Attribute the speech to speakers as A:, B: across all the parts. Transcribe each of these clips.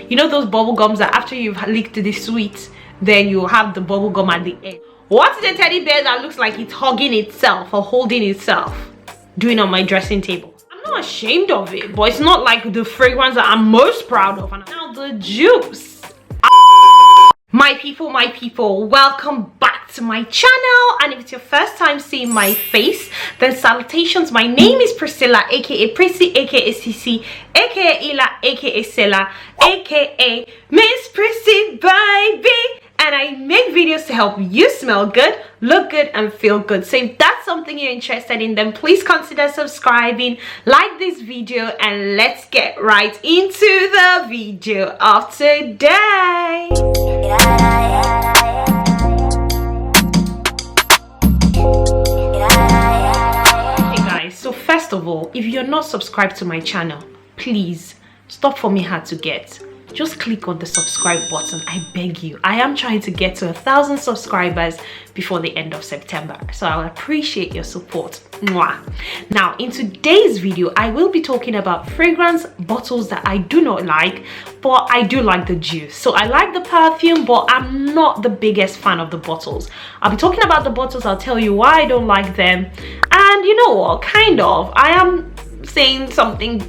A: You know those bubble gums that after you've licked the sweet, then you have the bubble gum at the end. What is a teddy bear that looks like it's hugging itself or holding itself doing on my dressing table? I'm not ashamed of it, but it's not like the fragrance that I'm most proud of. And now the juice. My people, welcome back to my channel. And if it's your first time seeing my face, then salutations. My name is Priscilla, aka Prissy, aka Sissy, aka Ila, aka Sela, aka MissPrisyBaby. And I make videos to help you smell good, look good, and feel good. So if that's something you're interested in, then please consider subscribing, like this video, and let's get right into the video of today. Hey guys, so first of all, if you're not subscribed to my channel, please stop for me hard to get. Just click on the subscribe button, I beg you. I am trying to get to 1,000 subscribers before the end of September, so I'll appreciate your support. Mwah. Now, in today's video, I will be talking about fragrance bottles that I do not like, but I do like the juice. So I like the perfume, but I'm not the biggest fan of the bottles. I'll be talking about the bottles, I'll tell you why I don't like them, and you know what, kind of, I am saying something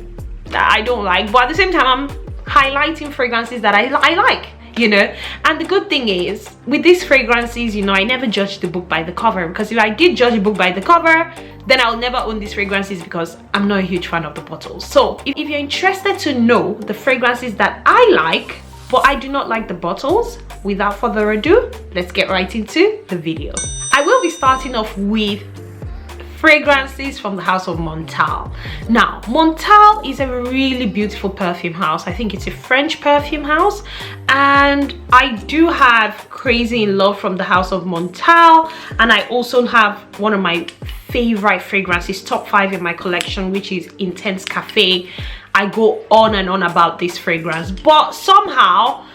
A: that I don't like, but at the same time, I'm highlighting fragrances that I like, you know. And the good thing is with these fragrances, you know, I never judge the book by the cover, because if I did judge a book by the cover, then I'll never own these fragrances because I'm not a huge fan of the bottles. So if you're interested to know the fragrances that I like but I do not like the bottles, without further ado, let's get right into the video. I will be starting off with fragrances from the house of Montale. Now, Montale is a really beautiful perfume house. I think it's a French perfume house, and I do have Crazy in Love from the house of Montale, and I also have one of my favorite fragrances, top 5 in my collection, which is Intense Cafe. I go on and on about this fragrance, but somehow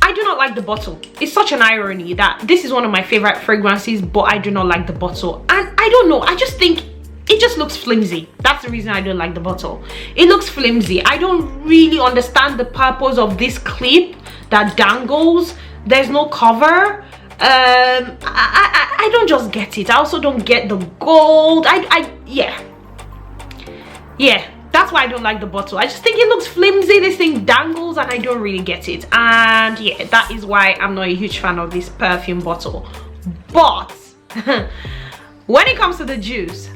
A: I do not like the bottle. It's such an irony that this is one of my favorite fragrances, but I do not like the bottle. And I don't know, I just think it just looks flimsy. That's the reason I don't like the bottle. It looks flimsy. I don't really understand the purpose of this clip that dangles. There's no cover. I don't just get it. I also don't get the gold. Yeah, that's why I don't like the bottle. I just think it looks flimsy. This thing dangles and I don't really get it. And yeah, that is why I'm not a huge fan of this perfume bottle. But when it comes to the juice,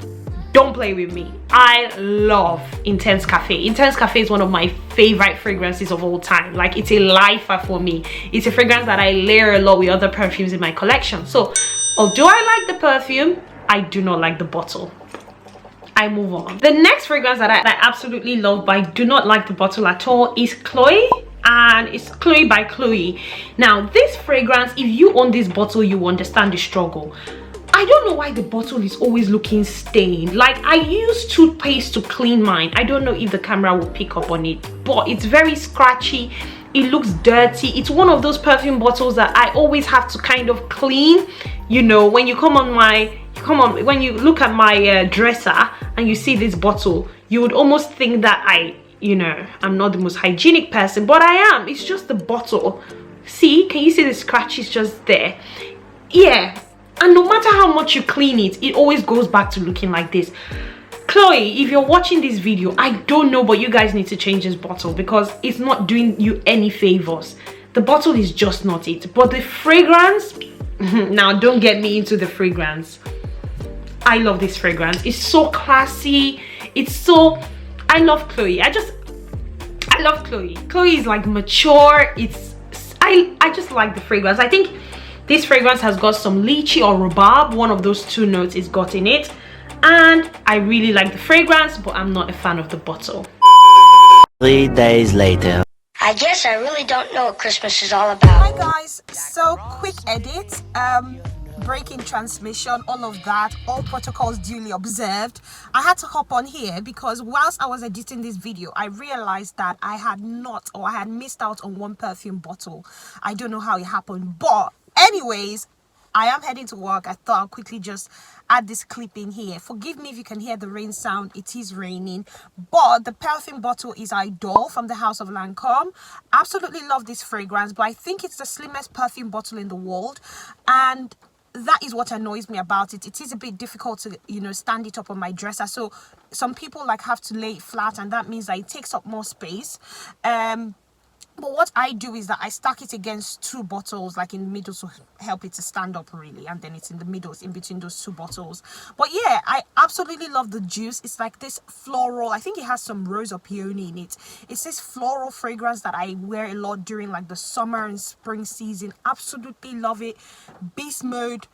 A: don't play with me. I love Intense Cafe. Intense Cafe is one of my favorite fragrances of all time. Like, it's a lifer for me. It's a fragrance that I layer a lot with other perfumes in my collection. So although I like the perfume, I do not like the bottle. I move on. The next fragrance that I absolutely love but I do not like the bottle at all is Chloe, and it's Chloe by Chloe. Now, this fragrance, if you own this bottle, you understand the struggle. I don't know why the bottle is always looking stained. Like, I use toothpaste to clean mine. I don't know if the camera will pick up on it, but it's very scratchy. It looks dirty. It's one of those perfume bottles that I always have to kind of clean. You know, when you when you look at my dresser and you see this bottle, you would almost think that I'm not the most hygienic person, but I am. It's just the bottle. See, can you see the scratches just there? Yeah, and no matter how much you clean it, it always goes back to looking like this. Chloe, if you're watching this video, I don't know, but you guys need to change this bottle because it's not doing you any favors. The bottle is just not it. But the fragrance, now don't get me into the fragrance. I love this fragrance. It's so classy. I love Chloe. I love Chloe. Chloe is like mature. I just like the fragrance. I think this fragrance has got some lychee or rhubarb. One of those two notes is got in it. And I really like the fragrance, but I'm not a fan of the bottle.
B: 3 days later.
C: I guess I really don't know what Christmas is all about.
D: Hi guys, so quick edit, breaking transmission, all of that, all protocols duly observed. I had to hop on here because whilst I was editing this video, I realized that I had missed out on one perfume bottle. I don't know how it happened, but anyways, I am heading to work. I thought I'll quickly just add this clip in here. Forgive me if you can hear the rain sound. It is raining. But the perfume bottle is Idole from the house of Lancome. Absolutely love this fragrance, but I think it's the slimmest perfume bottle in the world, and that is what annoys me about it. It is a bit difficult to, you know, stand it up on my dresser. So some people like have to lay it flat, and that means that it takes up more space. But what I do is that I stack it against two bottles, like in the middle, to help it to stand up really, and then it's in the middle, it's in between those two bottles. But yeah, I absolutely love the juice. It's like this floral, I think it has some rose or peony in it. It's this floral fragrance that I wear a lot during like the summer and spring season. Absolutely love it. Beast mode.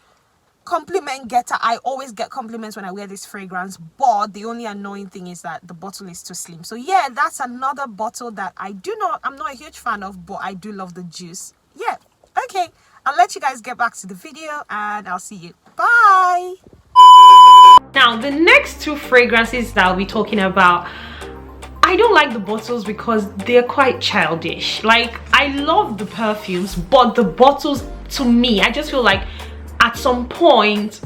D: Compliment getter. I always get compliments when I wear this fragrance, but the only annoying thing is that the bottle is too slim. So yeah, that's another bottle that I'm not a huge fan of, but I do love the juice. Yeah, okay, I'll let you guys get back to the video and I'll see you. Bye.
A: Now the next two fragrances that I'll be talking about, I don't like the bottles because they're quite childish. Like, I love the perfumes, but the bottles, to me, I just feel like at some point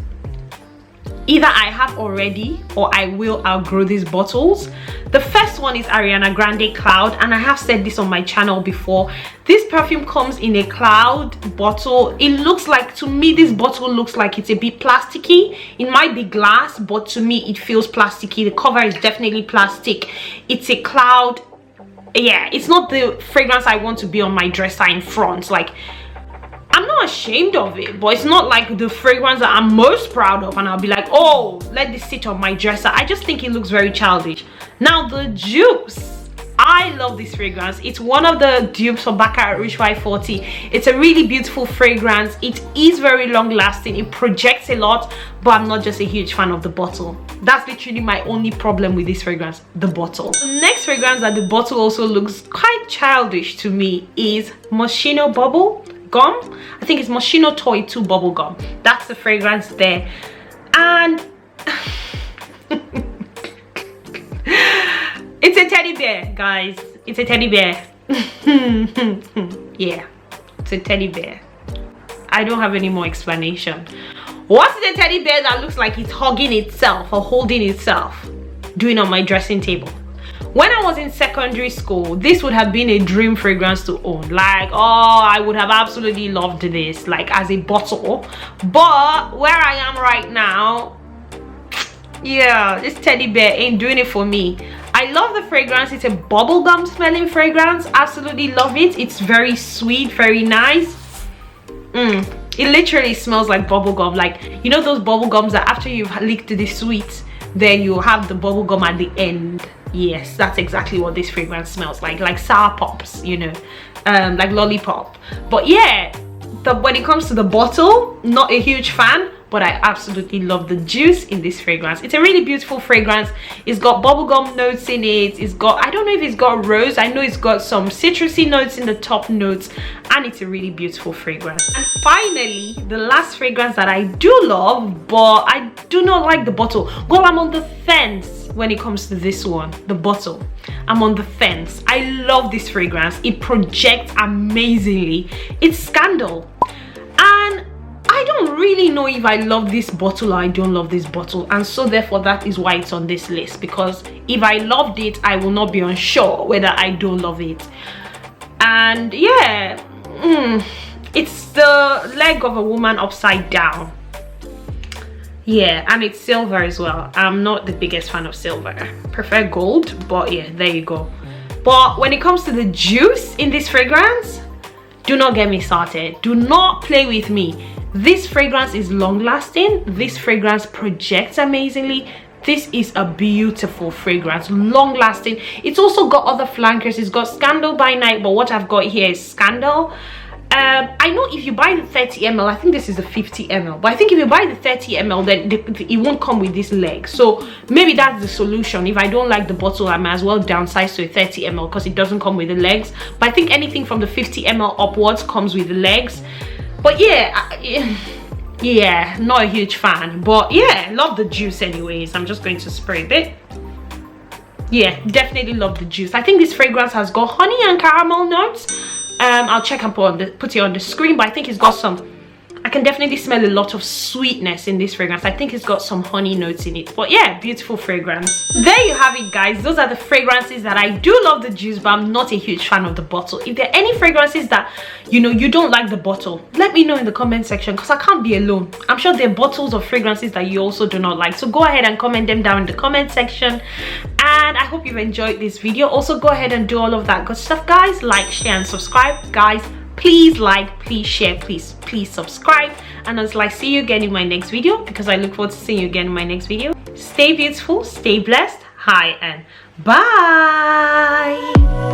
A: either I have already or I will outgrow these bottles. The first one is Ariana Grande Cloud, and I have said this on my channel before. This perfume comes in a cloud bottle. It looks like, to me, this bottle looks like it's a bit plasticky. It might be glass, but to me it feels plasticky. The cover is definitely plastic. It's a cloud. Yeah, it's not the fragrance I want to be on my dresser in front. Like, I'm not ashamed of it, but it's not like the fragrance that I'm most proud of and I'll be like, oh, let this sit on my dresser. I just think it looks very childish. Now the juice, I love this fragrance. It's one of the dupes for Baccarat Rouge 540. It's a really beautiful fragrance. It is very long lasting. It projects a lot, but I'm not just a huge fan of the bottle. That's literally my only problem with this fragrance, the bottle. The next fragrance that the bottle also looks quite childish to me is Moschino Bubble Gum. I think it's Moschino Toy 2 Bubble Gum. That's the fragrance there. And it's a teddy bear, guys. It's a teddy bear. Yeah, it's a teddy bear. I don't have any more explanation. What's the teddy bear that looks like it's hugging itself or holding itself doing on my dressing table? When I was in secondary school, this would have been a dream fragrance to own. Like, oh, I would have absolutely loved this, like as a bottle. But where I am right now, yeah, this teddy bear ain't doing it for me. I love the fragrance. It's a bubblegum smelling fragrance. Absolutely love it. It's very sweet, very nice. It literally smells like bubblegum. Like, you know those bubblegums that after you've licked the sweet, then you have the bubblegum at the end. Yes, that's exactly what this fragrance smells like sour pops, you know, like lollipop. But yeah, when it comes to the bottle, not a huge fan, but I absolutely love the juice in this fragrance. It's a really beautiful fragrance. It's got bubblegum notes in it. It's got, I don't know if it's got rose. I know it's got some citrusy notes in the top notes, and it's a really beautiful fragrance. And finally, the last fragrance that I do love, but I do not like the bottle. Well, I'm on the fence when it comes to this one, the bottle. I'm on the fence. I love this fragrance. It projects amazingly. It's Scandal. And I don't really know if I love this bottle or I don't love this bottle, and so therefore that is why it's on this list, because if I loved it, I will not be unsure whether I don't love it. And yeah, it's the leg of a woman upside down. Yeah, and it's silver as well. I'm not the biggest fan of silver. I prefer gold, but yeah, there you go. But when it comes to the juice in this fragrance, do not get me started. Do not play with me. This fragrance is long lasting. This fragrance projects amazingly. This is a beautiful fragrance, long lasting. It's also got other flankers. It's got Scandal by Night, but what I've got here is Scandal. I know if you buy the 30 ml, I think this is the 50 ml, but I think if you buy the 30 ml, then it won't come with this leg. So maybe that's the solution. If I don't like the bottle, I might as well downsize to a 30 ml because it doesn't come with the legs. But I think anything from the 50 ml upwards comes with the legs. But yeah, yeah, not a huge fan. But yeah, love the juice anyways. I'm just going to spray a bit. Yeah, definitely love the juice. I think this fragrance has got honey and caramel notes. I'll check and put it on the screen, but I think it's got some, I can definitely smell a lot of sweetness in this fragrance. I think it's got some honey notes in it, but yeah, beautiful fragrance. There you have it, guys. Those are the fragrances that I do love the juice, but I'm not a huge fan of the bottle. If there are any fragrances that you don't like the bottle, let me know in the comment section, because I can't be alone. I'm sure there are bottles of fragrances that you also do not like, so go ahead and comment them down in the comment section. And I hope you've enjoyed this video. Also, go ahead and do all of that good stuff, guys. Like, share, and subscribe, guys. Please like, please share, please subscribe. And until I see you again in my next video, because I look forward to seeing you again in my next video, stay beautiful, stay blessed, hi, and bye.